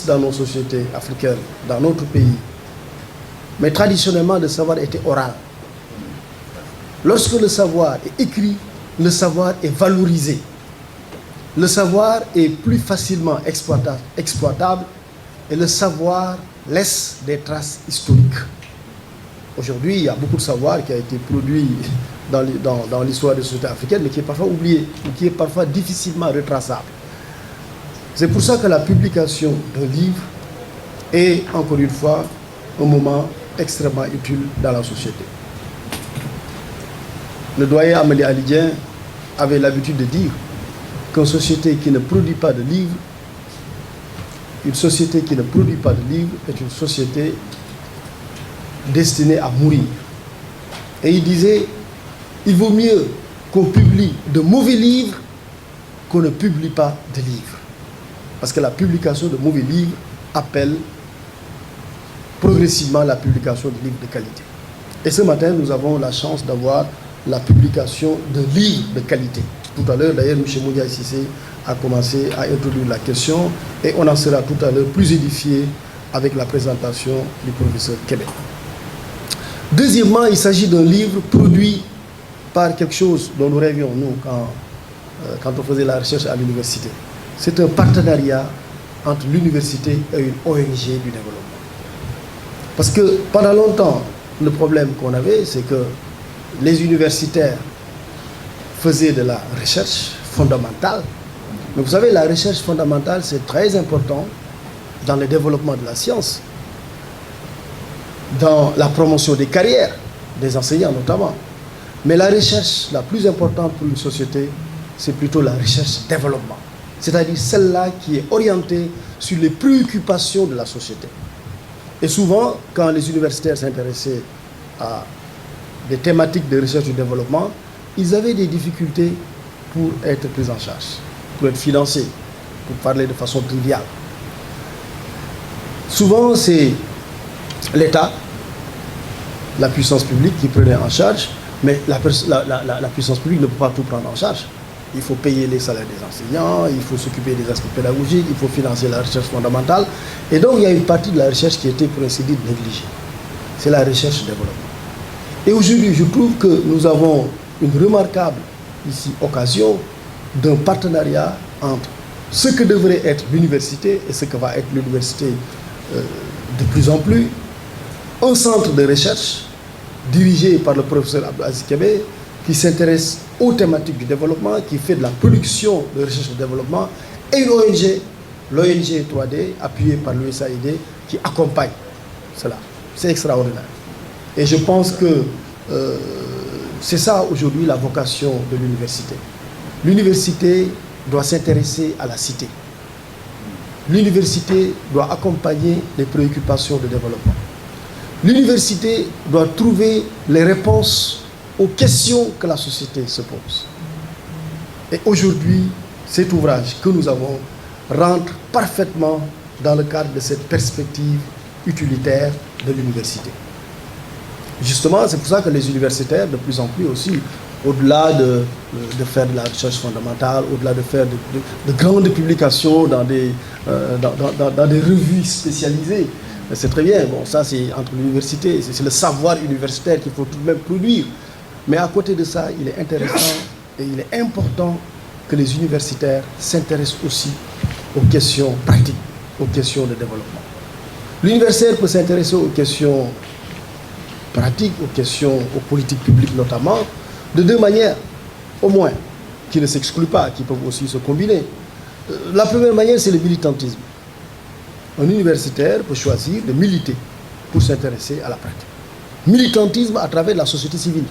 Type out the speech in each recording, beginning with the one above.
Dans nos sociétés africaines, dans notre pays. Mais traditionnellement, le savoir était oral. Lorsque le savoir est écrit, le savoir est valorisé. Le savoir est plus facilement exploitable et le savoir laisse des traces historiques. Aujourd'hui, il y a beaucoup de savoir qui a été produit dans l'histoire des sociétés africaines, mais qui est parfois oublié, ou qui est parfois difficilement retraçable. C'est pour ça que la publication d'un livre est, encore une fois, un moment extrêmement utile dans la société. Le doyen Amélie Alidien avait l'habitude de dire qu'une société qui ne produit pas de livres, une société qui ne produit pas de livres est une société destinée à mourir. Et il disait, il vaut mieux qu'on publie de mauvais livres qu'on ne publie pas de livres. Parce que la publication de mauvais livres appelle progressivement la publication de livres de qualité. Et ce matin, nous avons la chance d'avoir la publication de livres de qualité. Tout à l'heure, d'ailleurs, M. Moudia Cissé a commencé à introduire la question et on en sera tout à l'heure plus édifié avec la présentation du professeur Québec. Deuxièmement, il s'agit d'un livre produit par quelque chose dont nous rêvions, nous, quand on faisait la recherche à l'université. C'est un partenariat entre l'université et une ONG du développement. Parce que pendant longtemps, le problème qu'on avait, c'est que les universitaires faisaient de la recherche fondamentale. Mais vous savez, la recherche fondamentale, c'est très important dans le développement de la science, dans la promotion des carrières, des enseignants notamment. Mais la recherche la plus importante pour une société, c'est plutôt la recherche-développement. C'est-à-dire celle-là qui est orientée sur les préoccupations de la société. Et souvent, quand les universitaires s'intéressaient à des thématiques de recherche et de développement, ils avaient des difficultés pour être pris en charge, pour être financés, pour parler de façon triviale. Souvent, c'est l'État, la puissance publique qui prenait en charge, mais la puissance publique ne peut pas tout prendre en charge. Il faut payer les salaires des enseignants, il faut s'occuper des aspects pédagogiques, il faut financer la recherche fondamentale. Et donc, il y a une partie de la recherche qui était, pour ainsi dire, négligée. C'est la recherche-développement. Et aujourd'hui, je trouve que nous avons une remarquable ici occasion d'un partenariat entre ce que devrait être l'université et ce que va être l'université de plus en plus. Un centre de recherche dirigé par le professeur Abdelaziz Kébé qui s'intéresse aux thématiques du développement, qui fait de la production de recherche et de développement, et une ONG, l'ONG 3D, appuyée par l'USAID, qui accompagne cela. C'est extraordinaire. Et je pense que c'est ça aujourd'hui la vocation de l'université. L'université doit s'intéresser à la cité. L'université doit accompagner les préoccupations de développement. L'université doit trouver les réponses aux questions que la société se pose. Et aujourd'hui, cet ouvrage que nous avons rentre parfaitement dans le cadre de cette perspective utilitaire de l'université. Justement, c'est pour ça que les universitaires, de plus en plus aussi, au-delà de faire de la recherche fondamentale, au-delà de faire de grandes publications dans des revues spécialisées, c'est très bien, bon, ça c'est entre l'université, c'est le savoir universitaire qu'il faut tout de même produire. Mais à côté de ça, il est intéressant et il est important que les universitaires s'intéressent aussi aux questions pratiques, aux questions de développement. L'universitaire peut s'intéresser aux questions pratiques, aux politiques publiques notamment, de deux manières, au moins, qui ne s'excluent pas, qui peuvent aussi se combiner. La première manière, c'est le militantisme. Un universitaire peut choisir de militer pour s'intéresser à la pratique. Militantisme à travers la société civile.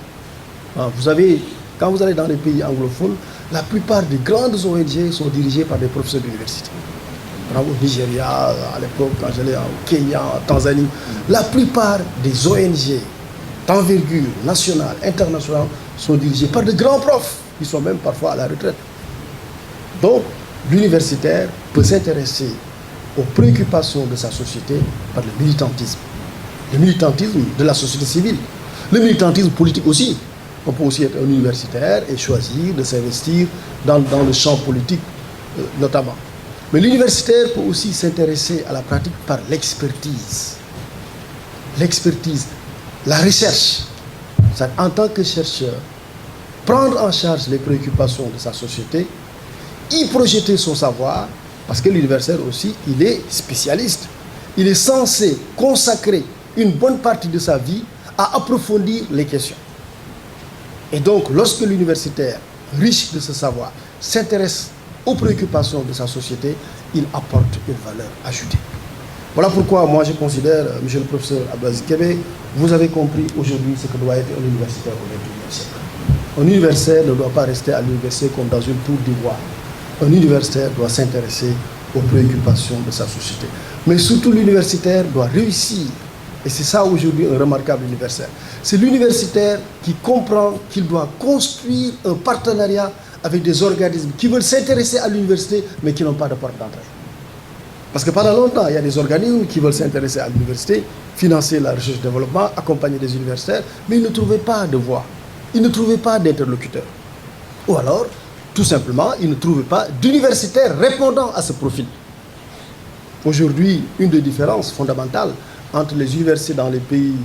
Vous savez, quand vous allez dans les pays anglophones, la plupart des grandes ONG sont dirigées par des professeurs d'université. Au Nigeria, à l'époque, quand j'allais au Kenya, en Tanzanie, la plupart des ONG d'envergure nationale, internationale, sont dirigées par de grands profs, qui sont même parfois à la retraite. Donc, l'universitaire peut s'intéresser aux préoccupations de sa société par le militantisme. le militantisme de la société civile, le militantisme politique aussi. On peut aussi être un universitaire et choisir de s'investir dans le champ politique notamment. Mais l'universitaire peut aussi s'intéresser à la pratique par l'expertise. L'expertise, la recherche. En tant que chercheur, prendre en charge les préoccupations de sa société, y projeter son savoir, parce que l'universitaire aussi, il est spécialiste. Il est censé consacrer une bonne partie de sa vie à approfondir les questions. Et donc, lorsque l'universitaire, riche de ce savoir, s'intéresse aux préoccupations de sa société, il apporte une valeur ajoutée. Voilà pourquoi moi je considère, monsieur le professeur Abdelaziz Kébé, vous avez compris aujourd'hui ce que doit être un universitaire au XXIe siècle. Un universitaire ne doit pas rester à l'université comme dans une tour d'ivoire. Un universitaire doit s'intéresser aux préoccupations de sa société. Mais surtout l'universitaire doit réussir. Et c'est ça aujourd'hui un remarquable universitaire. C'est l'universitaire qui comprend qu'il doit construire un partenariat avec des organismes qui veulent s'intéresser à l'université mais qui n'ont pas de porte d'entrée. Parce que pendant longtemps, il y a des organismes qui veulent s'intéresser à l'université, financer la recherche et le développement, accompagner des universitaires, mais ils ne trouvaient pas de voix, ils ne trouvaient pas d'interlocuteurs. Ou alors, tout simplement, ils ne trouvaient pas d'universitaires répondant à ce profil. Aujourd'hui, une des différences fondamentales entre les universités dans les pays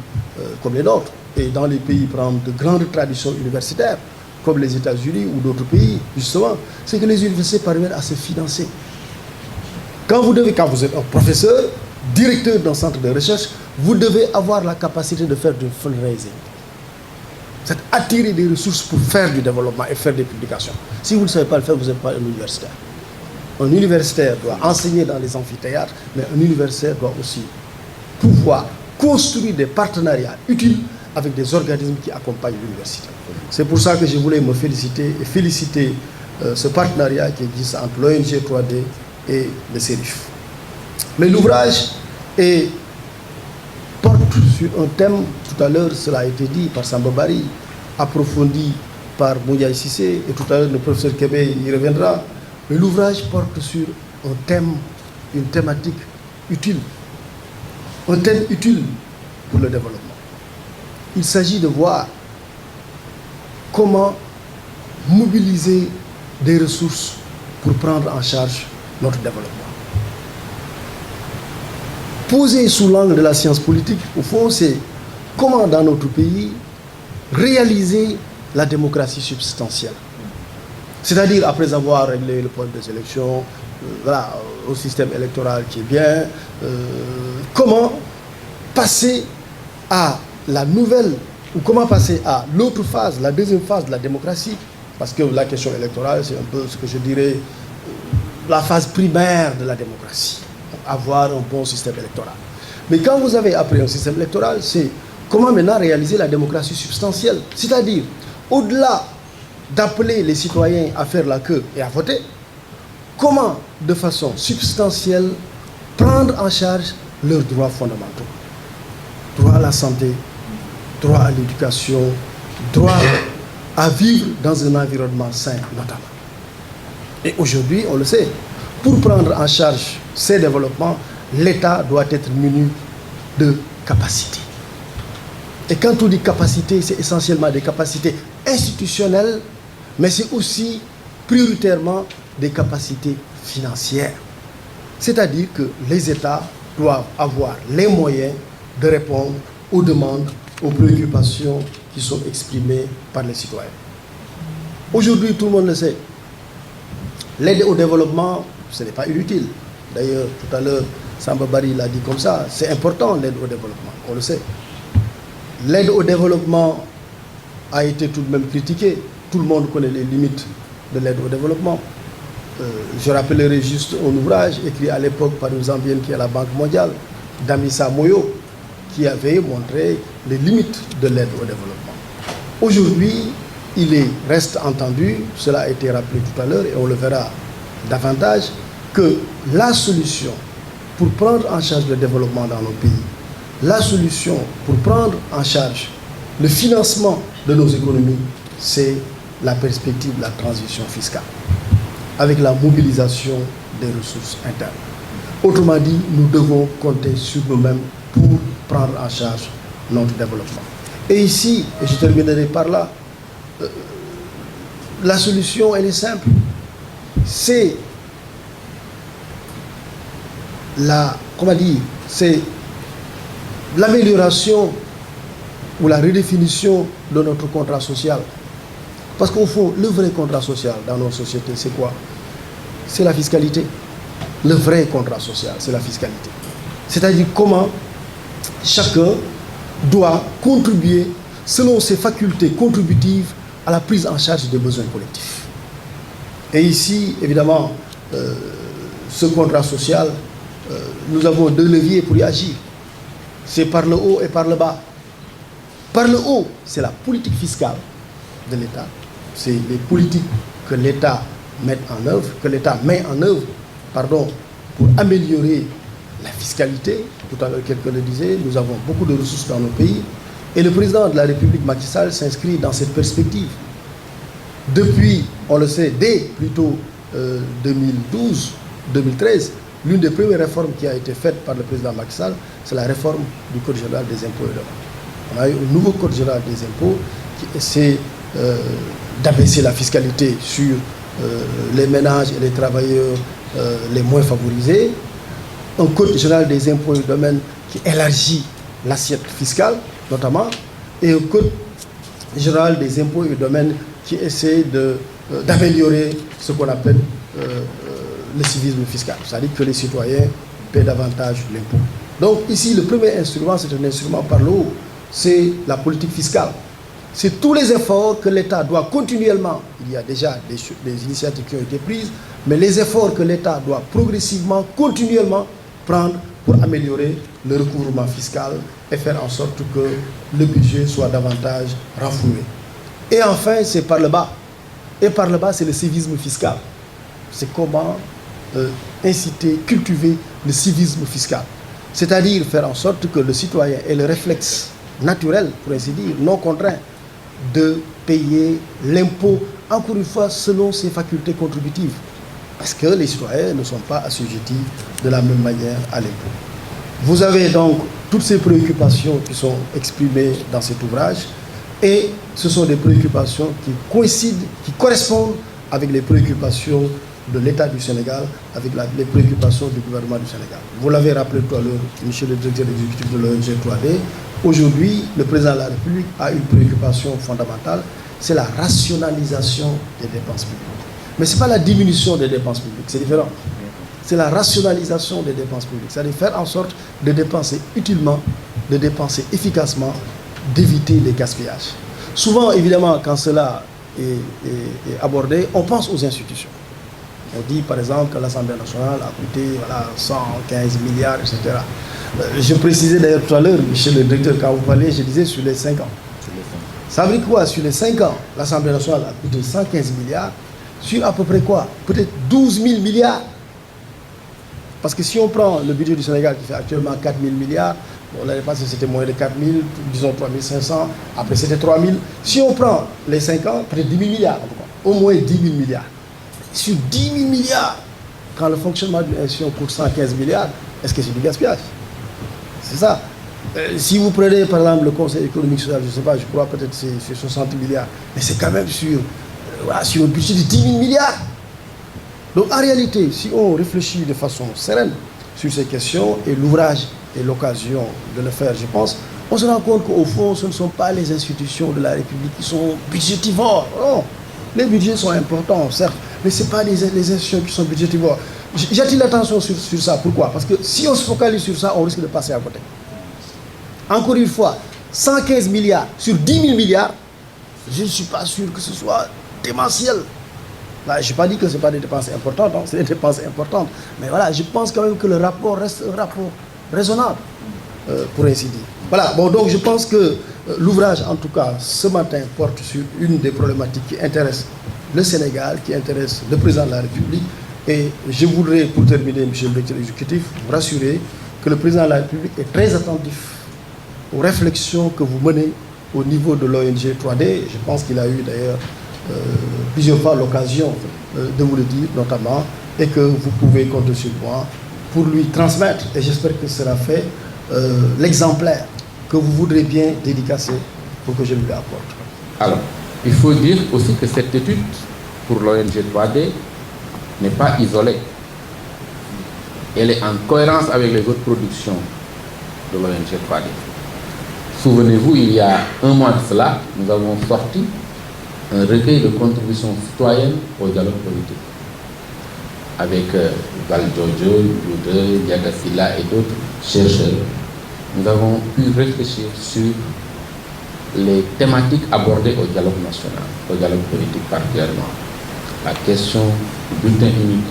comme les nôtres et dans les pays de grandes traditions universitaires, comme les États-Unis ou d'autres pays, justement, c'est que les universités parviennent à se financer. Quand vous êtes un professeur, directeur d'un centre de recherche, vous devez avoir la capacité de faire du fundraising. C'est attirer des ressources pour faire du développement et faire des publications. Si vous ne savez pas le faire, vous n'êtes pas un universitaire. Un universitaire doit enseigner dans les amphithéâtres, mais un universitaire doit aussi pouvoir construire des partenariats utiles avec des organismes qui accompagnent l'université. C'est pour ça que je voulais me féliciter et féliciter ce partenariat qui existe entre l'ONG 3D et le CERIF. Mais l'ouvrage porte sur un thème, tout à l'heure cela a été dit par Samba Bari, approfondi par Mouya Sissé, et tout à l'heure le professeur Kébé y reviendra. Mais l'ouvrage porte sur un thème, une thématique utile, un thème utile pour le développement. Il s'agit de voir comment mobiliser des ressources pour prendre en charge notre développement. Posé sous l'angle de la science politique, au fond, c'est comment dans notre pays réaliser la démocratie substantielle. C'est-à-dire, après avoir réglé le problème des élections, voilà, au système électoral qui est bien, comment passer à la nouvelle, ou comment passer à l'autre phase, la deuxième phase de la démocratie, parce que la question électorale, c'est un peu ce que je dirais, la phase primaire de la démocratie, avoir un bon système électoral. Mais quand vous avez appris un système électoral, c'est comment maintenant réaliser la démocratie substantielle, c'est-à-dire, au-delà d'appeler les citoyens à faire la queue et à voter, comment, de façon substantielle, prendre en charge leurs droits fondamentaux. Droit à la santé, droit à l'éducation, droit à vivre dans un environnement sain, notamment. Et aujourd'hui, on le sait, pour prendre en charge ces développements, l'État doit être muni de capacités. Et quand on dit capacité, c'est essentiellement des capacités institutionnelles, mais c'est aussi prioritairement des capacités financières. C'est-à-dire que les États doivent avoir les moyens de répondre aux demandes, aux préoccupations qui sont exprimées par les citoyens. Aujourd'hui, tout le monde le sait, l'aide au développement, ce n'est pas inutile. D'ailleurs, tout à l'heure, Samba Bari l'a dit comme ça, c'est important l'aide au développement, on le sait. L'aide au développement a été tout de même critiquée. Tout le monde connaît les limites de l'aide au développement. Je rappellerai juste un ouvrage écrit à l'époque par une Zambienne qui est à la Banque mondiale, Damissa Moyo, qui avait montré les limites de l'aide au développement. Aujourd'hui, il reste entendu, cela a été rappelé tout à l'heure et on le verra davantage, que la solution pour prendre en charge le développement dans nos pays, la solution pour prendre en charge le financement de nos économies, c'est la perspective de la transition fiscale, avec la mobilisation des ressources internes. Autrement dit, nous devons compter sur nous-mêmes pour prendre en charge notre développement. Et ici, et je terminerai par là, la solution, elle est simple. C'est c'est l'amélioration ou la redéfinition de notre contrat social. Parce qu'au fond, le vrai contrat social dans nos sociétés, c'est quoi? C'est la fiscalité. Le vrai contrat social, c'est la fiscalité. C'est-à-dire comment chacun doit contribuer selon ses facultés contributives à la prise en charge des besoins collectifs. Et ici, évidemment, ce contrat social, nous avons deux leviers pour y agir. C'est par le haut et par le bas. Par le haut, c'est la politique fiscale de l'État. C'est les politiques que l'État met en œuvre, pour améliorer la fiscalité. Tout à l'heure, quelqu'un le disait, nous avons beaucoup de ressources dans nos pays. Et le président de la République, Macky Sall, s'inscrit dans cette perspective. Depuis, on le sait, dès plutôt 2012-2013, l'une des premières réformes qui a été faite par le président Macky Sall, c'est la réforme du Code général des impôts et domaines. On a eu un nouveau Code général des impôts qui essaie d'abaisser la fiscalité sur les ménages et les travailleurs les moins favorisés. Un Code général des impôts et domaines qui élargit l'assiette fiscale, notamment, et un Code général des impôts et domaines qui essaie d'améliorer ce qu'on appelle le civisme fiscal, c'est-à-dire que les citoyens paient davantage l'impôt. Donc ici, le premier instrument, c'est un instrument par le haut, c'est la politique fiscale. C'est tous les efforts que l'État doit continuellement, il y a déjà des initiatives qui ont été prises, mais les efforts que l'État doit progressivement, continuellement prendre pour améliorer le recouvrement fiscal et faire en sorte que le budget soit davantage renfloué. Et enfin, c'est par le bas. Et par le bas, c'est le civisme fiscal. C'est comment inciter, cultiver le civisme fiscal. C'est-à-dire faire en sorte que le citoyen ait le réflexe naturel, pour ainsi dire, non contraint, de payer l'impôt, encore une fois, selon ses facultés contributives. Parce que les citoyens ne sont pas assujettis de la même manière à l'impôt. Vous avez donc toutes ces préoccupations qui sont exprimées dans cet ouvrage, et ce sont des préoccupations qui coïncident, qui correspondent avec les préoccupations de l'État du Sénégal, avec les préoccupations du gouvernement du Sénégal. Vous l'avez rappelé tout à l'heure, monsieur le directeur exécutif de l'ONG 3D, aujourd'hui, le président de la République a une préoccupation fondamentale, c'est la rationalisation des dépenses publiques. Mais ce n'est pas la diminution des dépenses publiques, c'est différent. C'est la rationalisation des dépenses publiques, c'est-à-dire faire en sorte de dépenser utilement, de dépenser efficacement, d'éviter les gaspillages. Souvent, évidemment, quand cela est abordé, on pense aux institutions. On dit par exemple que l'Assemblée nationale a coûté 115 milliards, etc. Je précisais d'ailleurs tout à l'heure, monsieur le directeur, quand vous parliez, je disais sur les 5 ans. Ça veut dire quoi? Sur les 5 ans, l'Assemblée nationale a coûté 115 milliards, sur à peu près quoi? Peut-être 12 000 milliards. Parce que si on prend le budget du Sénégal qui fait actuellement 4 000 milliards, bon, l'année passée c'était moins de 4 000, disons 3 500, après c'était 3 000. Si on prend les 5 ans, peut-être 10 000 milliards, en tout cas, au moins 10 000 milliards. Sur 10 000 milliards, quand le fonctionnement d'une institution coûte 115 milliards, est-ce que c'est du gaspillage? C'est ça. Si vous prenez par exemple le Conseil économique social, je ne sais pas, je crois peut-être c'est 60 milliards, mais c'est quand même sur un budget de 10 000 milliards. Donc en réalité, si on réfléchit de façon sereine sur ces questions, et l'ouvrage est l'occasion de le faire, je pense, on se rend compte qu'au fond, ce ne sont pas les institutions de la République qui sont budgétivores. Non. Les budgets sont importants, certes, mais ce n'est pas les institutions qui sont budgétivores. J'attire l'attention sur ça. Pourquoi? Parce que si on se focalise sur ça, on risque de passer à côté. Encore une fois, 115 milliards sur 10 000 milliards, je ne suis pas sûr que ce soit démentiel. Là, je n'ai pas dit que ce n'est pas des dépenses importantes, c'est des dépenses importantes. Mais voilà, je pense quand même que le rapport reste un rapport raisonnable, pour ainsi dire. Voilà, bon, donc je pense que l'ouvrage, en tout cas, ce matin, porte sur une des problématiques qui intéresse le Sénégal, qui intéresse le président de la République. Et je voudrais, pour terminer, monsieur le directeur exécutif, vous rassurer que le président de la République est très attentif aux réflexions que vous menez au niveau de l'ONG 3D. Je pense qu'il a eu d'ailleurs plusieurs fois l'occasion de vous le dire, notamment, et que vous pouvez compter sur moi pour lui transmettre, et j'espère que ce sera fait, l'exemplaire que vous voudrez bien dédicacer pour que je lui apporte. Alors, il faut dire aussi que cette étude pour l'ONG 3D n'est pas isolée. Elle est en cohérence avec les autres productions de l'ONG 3D. Souvenez-vous, il y a un mois de cela, nous avons sorti un recueil de contributions citoyennes au dialogue politique. Avec Val Jojo, Youdé, Diagasila et d'autres chercheurs, nous avons pu réfléchir sur les thématiques abordées au dialogue national, au dialogue politique particulièrement. La question du bulletin unique,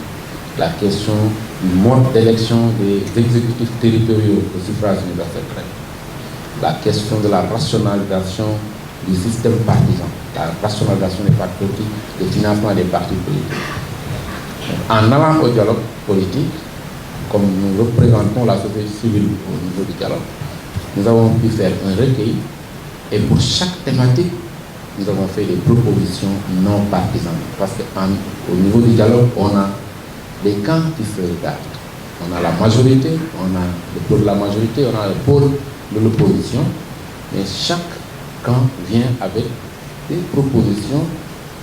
la question du mode d'élection des exécutifs territoriaux au suffrage universel direct, la question de la rationalisation du système partisan, la rationalisation des partis politiques, le financement des partis politiques. En allant au dialogue politique, comme nous représentons la société civile au niveau du dialogue, nous avons pu faire un recueil et pour chaque thématique, nous avons fait des propositions non partisanes. Parce qu'au niveau du dialogue, on a des camps qui se regardent. On a la majorité, on a le pôle de la majorité, on a le pôle de l'opposition, mais chaque camp vient avec des propositions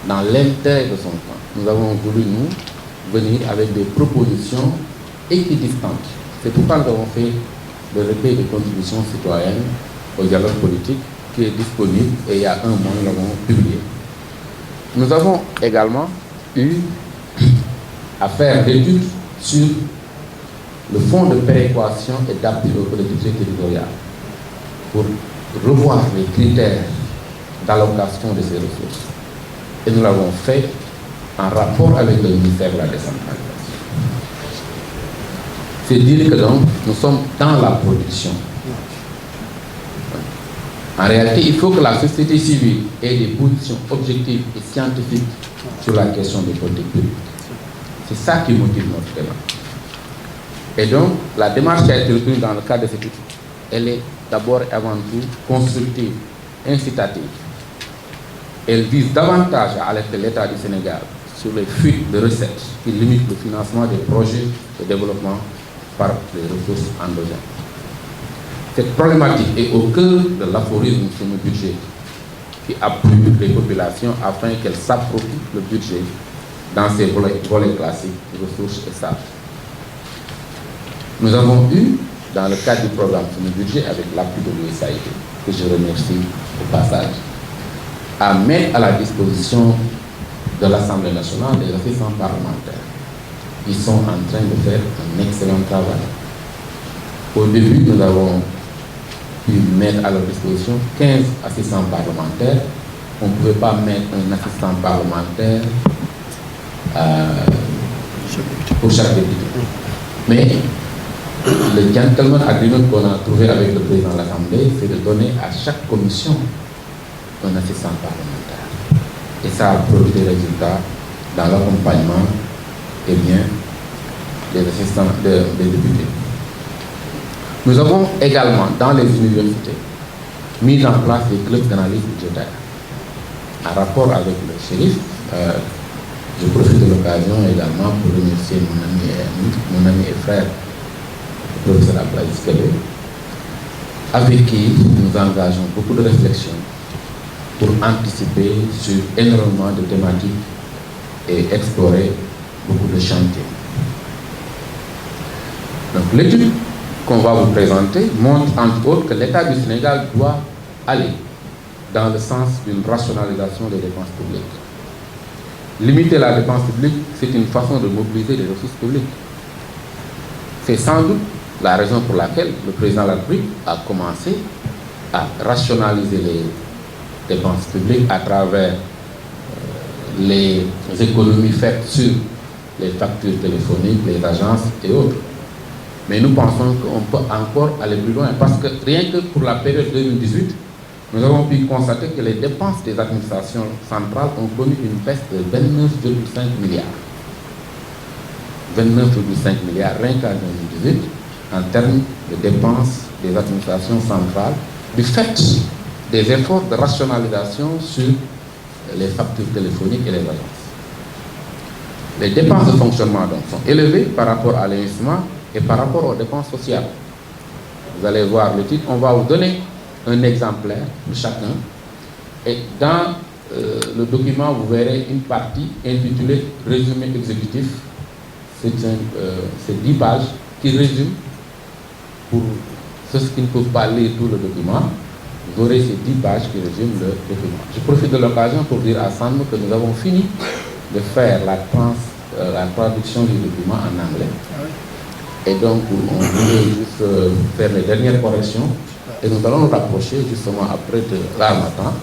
dans l'intérêt de son camp. Nous avons voulu, nous, venir avec des propositions équidistantes. C'est pourquoi nous avons fait le recueil de contributions citoyennes au dialogue politique qui est disponible et il y a un mois, nous l'avons publié. Nous avons également eu à faire des études sur le fonds de péréquation et d'appui aux collectivités territoriales pour revoir les critères d'allocation de ces ressources. Et nous l'avons fait en rapport avec le ministère de la décentralisation. C'est dire que donc, nous sommes dans la production. En réalité, il faut que la société civile ait des positions objectives et scientifiques sur la question des politiques publiques. C'est ça qui motive notre débat. Et donc, la démarche qui a été retenue dans le cadre de cette étude, elle est d'abord et avant tout constructive, incitative. Elle vise davantage à alerter l'État du Sénégal sur les fuites de recettes qui limitent le financement des projets de développement par les ressources endogènes. Cette problématique est au cœur de l'aphorisme sur le budget qui appuie les populations afin qu'elles s'approprient le budget dans ses volets classiques, ressources et stables. Nous avons eu, dans le cadre du programme sur le budget, avec l'appui de l'USAID, que je remercie au passage, à mettre à la disposition de l'Assemblée nationale des assistants parlementaires. Ils sont en train de faire un excellent travail. Au début, nous avons pu mettre à leur disposition 15 assistants parlementaires. On ne pouvait pas mettre un assistant parlementaire pour chaque député. Mais le gentleman agreement qu'on a trouvé avec le président de l'Assemblée, c'est de donner à chaque commission un assistant parlementaire. Et ça a produit des résultats dans l'accompagnement des assistants des députés. Nous avons également, dans les universités, mis en place des clubs d'analyse budgétaire. En rapport avec le shérif, je profite de l'occasion également pour remercier mon ami et frère, le professeur Ablaïs Kébé, avec qui nous engageons beaucoup de réflexions pour anticiper sur énormément de thématiques et explorer beaucoup de chantiers. Donc l'étude qu'on va vous présenter montre entre autres que l'État du Sénégal doit aller dans le sens d'une rationalisation des dépenses publiques. Limiter la dépense publique, c'est une façon de mobiliser les ressources publiques. C'est sans doute la raison pour laquelle le président de la République a commencé à rationaliser les dépenses publiques à travers les économies faites sur les factures téléphoniques, les agences et autres. Mais nous pensons qu'on peut encore aller plus loin parce que rien que pour la période 2018, nous avons pu constater que les dépenses des administrations centrales ont connu une baisse de 29,5 milliards. 29,5 milliards rien qu'en 2018 en termes de dépenses des administrations centrales du fait des efforts de rationalisation sur les factures téléphoniques et les agences. Les dépenses de fonctionnement donc sont élevées par rapport à l'investissement et par rapport aux dépenses sociales. Vous allez voir le titre. On va vous donner un exemplaire de chacun. Et dans le document, vous verrez une partie intitulée Résumé exécutif. C'est 10 pages qui résument, pour ceux qui ne peuvent pas lire tout le document, vous aurez ces 10 pages qui résument le document. Je profite de l'occasion pour dire à Sam que nous avons fini de faire la traduction du document en anglais. Et donc, on voulait juste faire les dernières corrections et nous allons nous rapprocher justement après de l'Harmattan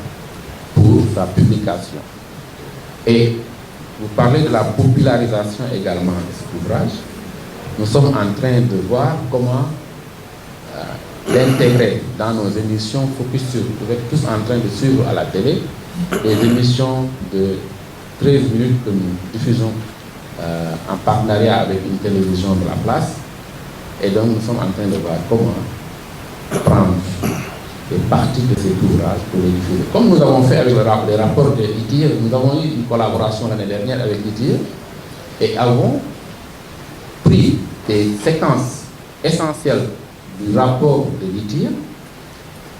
pour sa publication. Et vous parlez de la popularisation également de cet ouvrage. Nous sommes en train de voir comment l'intégrer dans nos émissions Focus Sur. Vous êtes tous en train de suivre à la télé des émissions de 13 minutes que nous diffusons en partenariat avec une télévision de la place. Et donc nous sommes en train de voir comment prendre des parties de cet ouvrage pour les diffuser. Comme nous avons fait avec les rapports de l'ITIR, nous avons eu une collaboration l'année dernière avec l'ITIR et avons pris des séquences essentielles du rapport de l'ITIR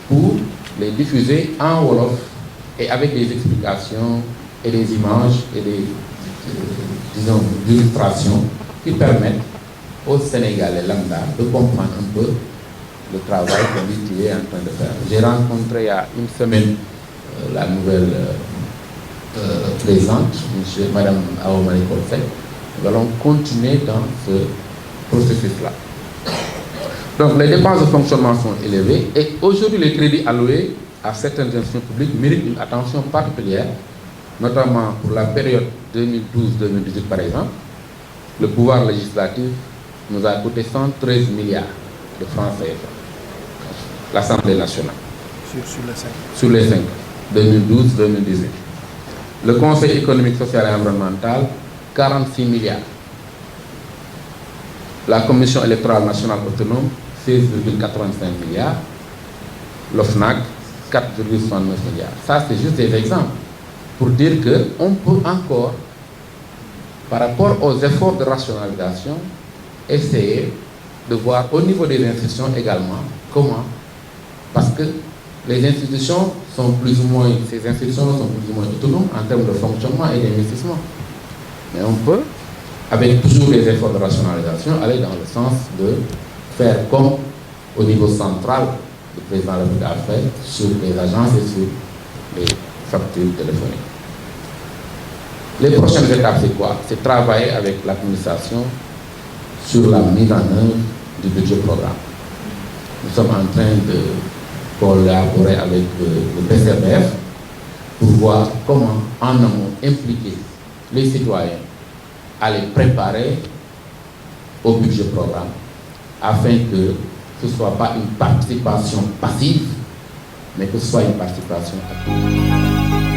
pour les diffuser en Wolof et avec des explications et des images et des illustrations qui permettent aux Sénégalais lambda de comprendre un peu le travail que l'ITIR est en train de faire. J'ai rencontré il y a une semaine la nouvelle présidente, Madame Aomari Kolsek. Nous allons continuer dans ce processus-là. Donc les dépenses de fonctionnement sont élevées et aujourd'hui les crédits alloués à certaines institutions publiques méritent une attention particulière, notamment pour la période 2012-2018 par exemple. Le pouvoir législatif nous a coûté 113 milliards de francs CFA. L'Assemblée nationale. Sur les 5. 2012-2018. Le Conseil économique, social et environnemental, 46 milliards. La Commission électorale nationale autonome, 16,85 milliards. L'OFNAC, 4,69 milliards. Ça, c'est juste des exemples pour dire qu'on peut encore, par rapport aux efforts de rationalisation, essayer de voir au niveau des institutions également comment, parce que les institutions sont plus ou moins, ces institutions sont plus ou moins autonomes en termes de fonctionnement et d'investissement. Mais on peut, avec toujours les efforts de rationalisation, aller dans le sens de faire comme au niveau central, le président de la République a fait sur les agences et sur les factures téléphoniques. Les prochaines étapes, c'est quoi? C'est travailler avec l'administration sur la mise en œuvre du budget programme. Nous sommes en train de collaborer avec le PCBF pour voir comment, en amont, impliquer les citoyens à les préparer au budget programme afin que ce ne soit pas une participation passive, mais que ce soit une participation active.